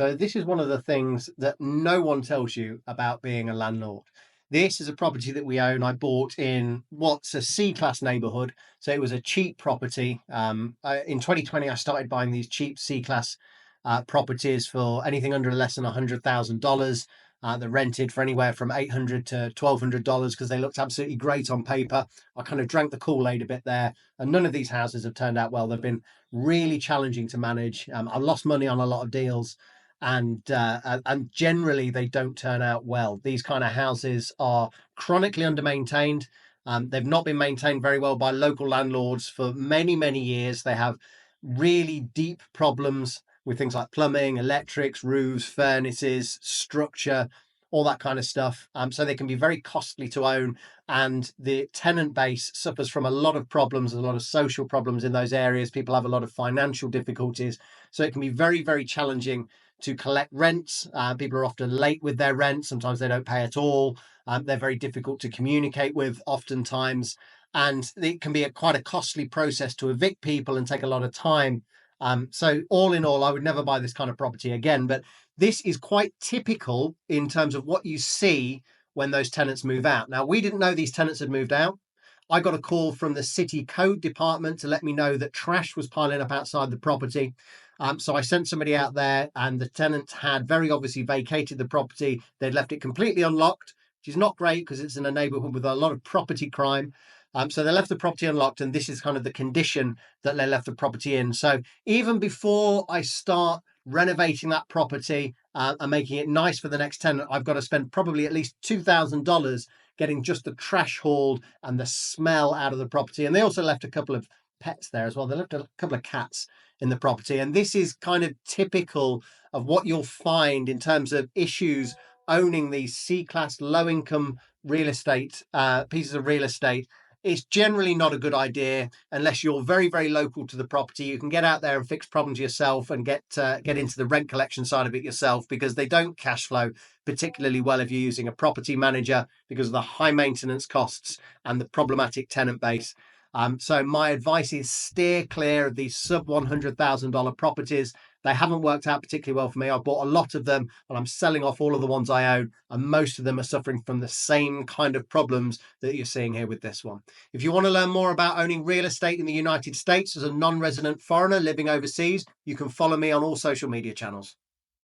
So this is one of the things that no one tells you about being a landlord. This is a property that we own. I bought in what's a C-class neighborhood. So it was a cheap property. In 2020, I started buying these cheap C-class properties for anything under less than $100,000. That rented for anywhere from $800 to $1,200 because they looked absolutely great on paper. I kind of drank the Kool-Aid a bit there, and none of these houses have turned out well. They've been really challenging to manage. I've lost money on a lot of deals, and generally they don't turn out well. These kind of houses are chronically under-maintained. They've not been maintained very well by local landlords for many years. They have really deep problems with things like plumbing, electrics, roofs, furnaces, structure, all that kind of stuff. So they can be very costly to own, and the tenant base suffers from a lot of problems, a lot of social problems in those areas. People have a lot of financial difficulties, so it can be very challenging to collect rents. People are often late with their rent. Sometimes they don't pay at all. They're very difficult to communicate with oftentimes. And it can be quite a costly process to evict people and take a lot of time. So all in all, I would never buy this kind of property again. But this is quite typical in terms of what you see when those tenants move out. Now, we didn't know these tenants had moved out. I got a call from the city code department to let me know that trash was piling up outside the property. So I sent somebody out there, and the tenant had very obviously vacated the property. They'd left it completely unlocked, which is not great because it's in a neighborhood with a lot of property crime. So they left the property unlocked, and this is kind of the condition that they left the property in. So even before I start renovating that property and making it nice for the next tenant, I've got to spend probably at least $2,000 getting just the trash hauled and the smell out of the property. And they also left a couple of pets there as well. They left a couple of cats in the property. And this is kind of typical of what you'll find in terms of issues owning these C-class low-income real estate pieces of real estate. It's generally not a good idea unless you're very local to the property. You can get out there and fix problems yourself and get into the rent collection side of it yourself, because they don't cash flow particularly well if you're using a property manager because of the high maintenance costs and the problematic tenant base. So my advice is steer clear of these sub $100,000 properties. They haven't worked out particularly well for me. I bought a lot of them and I'm selling off all of the ones I own, and most of them are suffering from the same kind of problems that you're seeing here with this one. If you want to learn more about owning real estate in the United States as a non-resident foreigner living overseas, you can follow me on all social media channels.